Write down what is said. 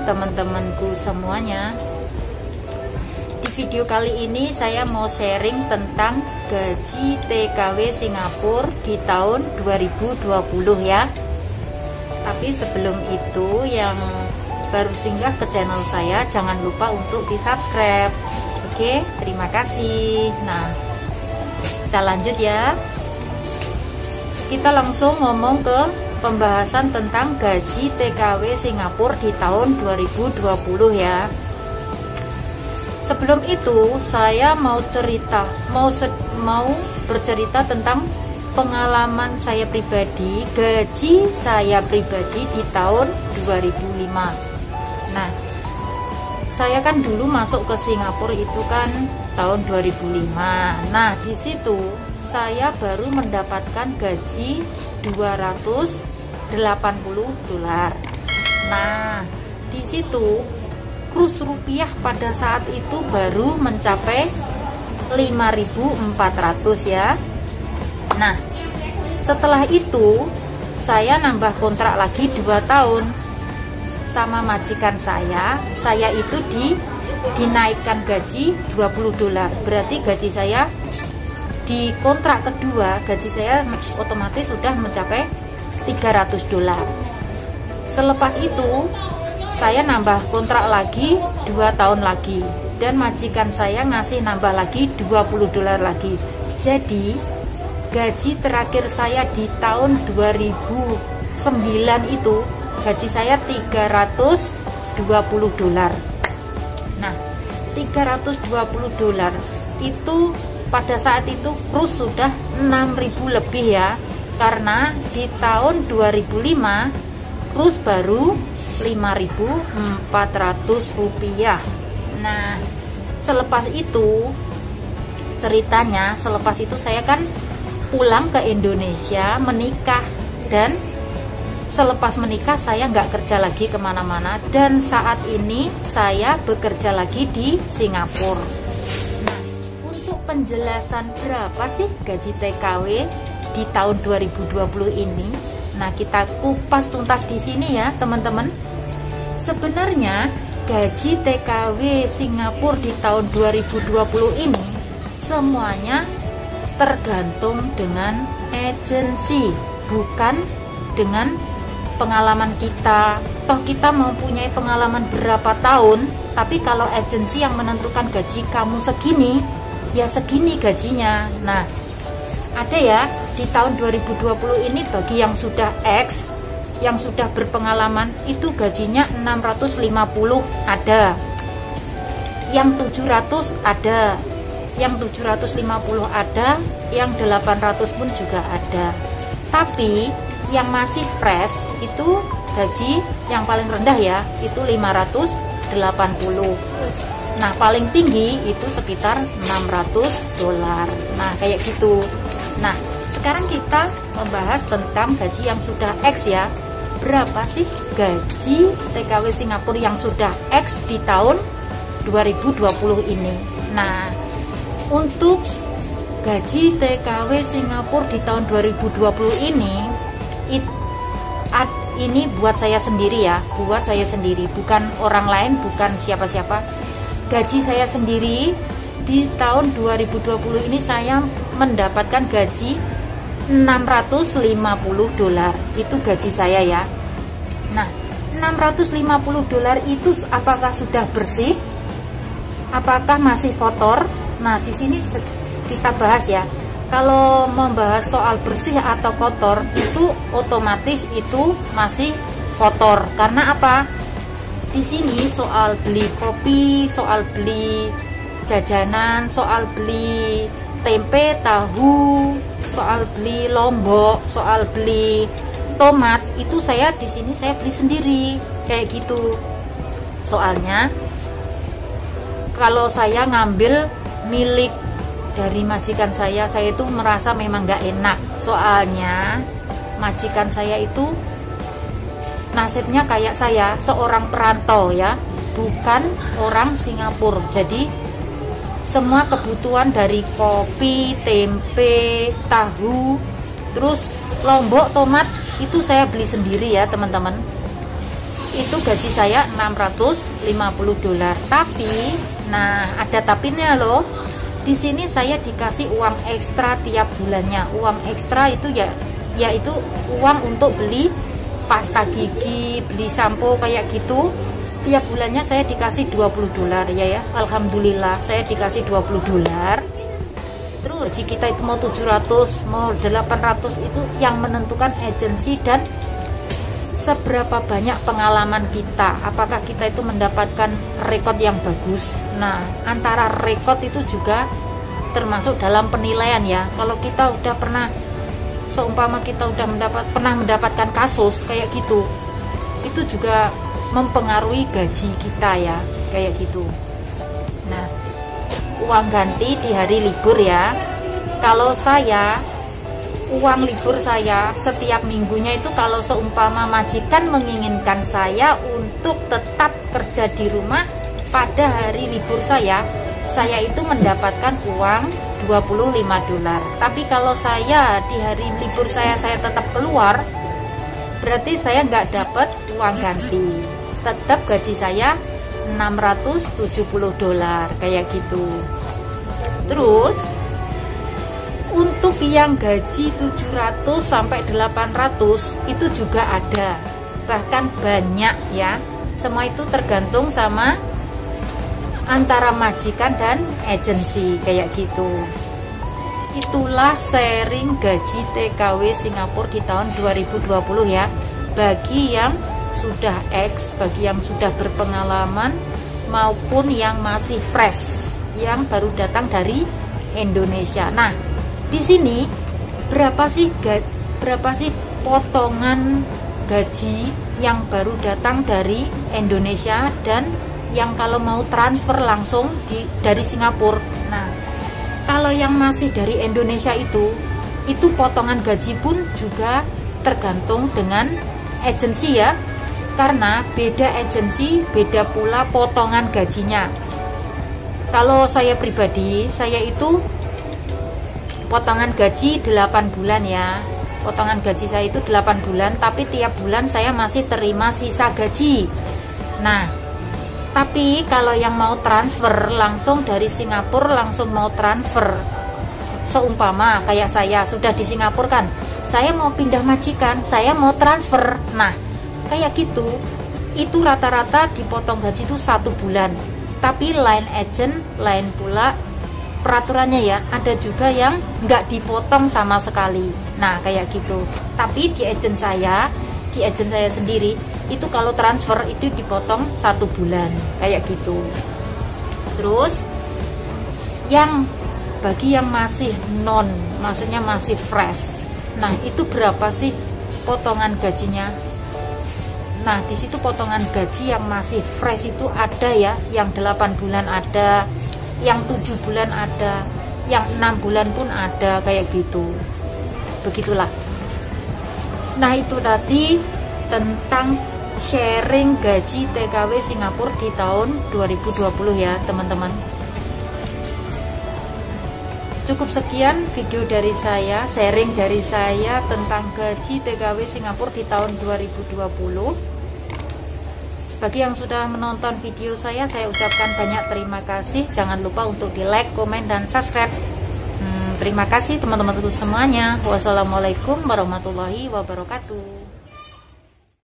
teman-temanku semuanya. Di video kali ini saya mau sharing tentang gaji TKW Singapura di tahun 2020 ya. Tapi sebelum itu, yang baru singgah ke channel saya jangan lupa untuk di subscribe. Oke, terima kasih. Nah, kita lanjut ya. Kita langsung ngomong ke pembahasan tentang gaji TKW Singapura di tahun 2020 ya. Sebelum itu saya mau bercerita tentang pengalaman saya pribadi, gaji saya pribadi di tahun 2005. Nah, saya kan dulu masuk ke Singapura itu kan tahun 2005. Nah, di situ saya baru mendapatkan gaji 280 dolar. Nah, di situ kurs rupiah pada saat itu baru mencapai 5.400 ya. Nah, setelah itu saya nambah kontrak lagi 2 tahun sama majikan saya itu dinaikkan gaji 20 dolar. Berarti gaji saya di kontrak kedua, gaji saya otomatis sudah mencapai 300 dolar. Selepas itu saya nambah kontrak lagi 2 tahun lagi, dan majikan saya ngasih nambah lagi 20 dolar lagi. Jadi gaji terakhir saya di tahun 2009 itu gaji saya 320 dolar. Nah, 320 dolar itu pada saat itu kurs sudah 6.000 lebih ya, karena di tahun 2005 kurs baru 5.400 rupiah. Nah, selepas itu ceritanya, selepas itu saya kan pulang ke Indonesia menikah, dan selepas menikah saya nggak kerja lagi kemana-mana, dan saat ini saya bekerja lagi di Singapura. Penjelasan berapa sih gaji TKW di tahun 2020 ini? Nah, kita kupas tuntas di sini ya, teman-teman. Sebenarnya gaji TKW Singapura di tahun 2020 ini semuanya tergantung dengan agensi, bukan dengan pengalaman kita. Toh kita mempunyai pengalaman berapa tahun, tapi kalau agensi yang menentukan gaji kamu segini, ya segini gajinya. Nah, ada ya di tahun 2020 ini bagi yang sudah X, yang sudah berpengalaman itu gajinya 650 ada, yang 700 ada, yang 750 ada, yang 800 pun juga ada. Tapi yang masih fresh itu gaji yang paling rendah ya, itu 580. Nah, paling tinggi itu sekitar 600 dolar. Nah, kayak gitu. Nah, sekarang kita membahas tentang gaji yang sudah X ya. Berapa sih gaji TKW Singapura yang sudah X di tahun 2020 ini? Nah, untuk gaji TKW Singapura di tahun 2020 ini buat saya sendiri ya, buat saya sendiri, bukan orang lain, bukan siapa-siapa. Gaji saya sendiri di tahun 2020 ini saya mendapatkan gaji 650 dolar. Itu gaji saya ya. Nah, 650 dolar itu apakah sudah bersih? Apakah masih kotor? Nah, di sini kita bahas ya. Kalau membahas soal bersih atau kotor, itu otomatis itu masih kotor. Karena apa? Di sini soal beli kopi, soal beli jajanan, soal beli tempe, tahu, soal beli lombok, soal beli tomat, itu saya di sini saya beli sendiri kayak gitu. Soalnya kalau saya ngambil milik dari majikan saya itu merasa memang nggak enak. Soalnya majikan saya itu nasibnya kayak saya, seorang perantau ya, bukan orang Singapura. Jadi semua kebutuhan dari kopi, tempe, tahu, terus lombok, tomat itu saya beli sendiri ya teman-teman. itu gaji saya 650 dolar. Tapi, nah ada tapinya loh. Di sini saya dikasih uang ekstra tiap bulannya. Uang ekstra itu yaitu uang untuk beli pasta gigi, beli sampo kayak gitu. Tiap bulannya saya dikasih 20 dolar ya. Alhamdulillah saya dikasih 20 dolar. Terus gaji kita itu mau 700, mau 800 itu yang menentukan agensi dan seberapa banyak pengalaman kita. Apakah kita itu mendapatkan rekod yang bagus. Nah, antara rekod itu juga termasuk dalam penilaian ya. Kalau kita udah pernah, seumpama kita udah pernah mendapatkan kasus kayak gitu, itu juga mempengaruhi gaji kita ya, kayak gitu. Nah, uang ganti di hari libur ya. Kalau saya, uang libur saya setiap minggunya itu kalau seumpama majikan menginginkan saya untuk tetap kerja di rumah pada hari libur saya itu mendapatkan uang 25 dolar. Tapi kalau saya di hari libur saya tetap keluar, berarti saya nggak dapat uang ganti. Tetap gaji saya 670 dolar kayak gitu. Terus untuk yang gaji 700 sampai 800 itu juga ada, bahkan banyak ya. Semua itu tergantung sama antara majikan dan agensi kayak gitu. Itulah sharing gaji TKW Singapura di tahun 2020 ya. Bagi yang sudah bagi yang sudah berpengalaman maupun yang masih fresh, yang baru datang dari Indonesia. Nah, di sini berapa sih potongan gaji yang baru datang dari Indonesia dan yang kalau mau transfer langsung dari Singapura. Nah, kalau yang masih dari Indonesia itu potongan gaji pun juga tergantung dengan agensi ya. Karena beda agensi, beda pula potongan gajinya. Kalau saya pribadi, saya itu potongan gaji 8 bulan ya. Potongan gaji saya itu 8 bulan, tapi tiap bulan saya masih terima sisa gaji. Nah, tapi kalau yang mau transfer langsung dari Singapura, langsung mau transfer, seumpama kayak saya sudah di Singapura kan, saya mau pindah majikan, saya mau transfer. Nah, kayak gitu, itu rata-rata dipotong gaji itu 1 bulan. Tapi lain agent, lain pula peraturannya ya. Ada juga yang nggak dipotong sama sekali. Nah, kayak gitu. Tapi di agent saya sendiri, itu kalau transfer itu dipotong 1 bulan, kayak gitu. Terus, bagi yang masih maksudnya masih fresh. Nah, itu berapa sih potongan gajinya? Nah, di situ potongan gaji yang masih fresh itu ada ya, yang 8 bulan ada, yang 7 bulan ada, yang 6 bulan pun ada, kayak gitu. Begitulah. Nah, itu tadi tentang sharing gaji TKW Singapura di tahun 2020 ya, teman-teman. Cukup sekian video dari saya, sharing dari saya tentang gaji TKW Singapura di tahun 2020. Bagi yang sudah menonton video saya ucapkan banyak terima kasih. Jangan lupa untuk di like, komen, dan subscribe. Terima kasih teman-teman semuanya. Wassalamualaikum warahmatullahi wabarakatuh.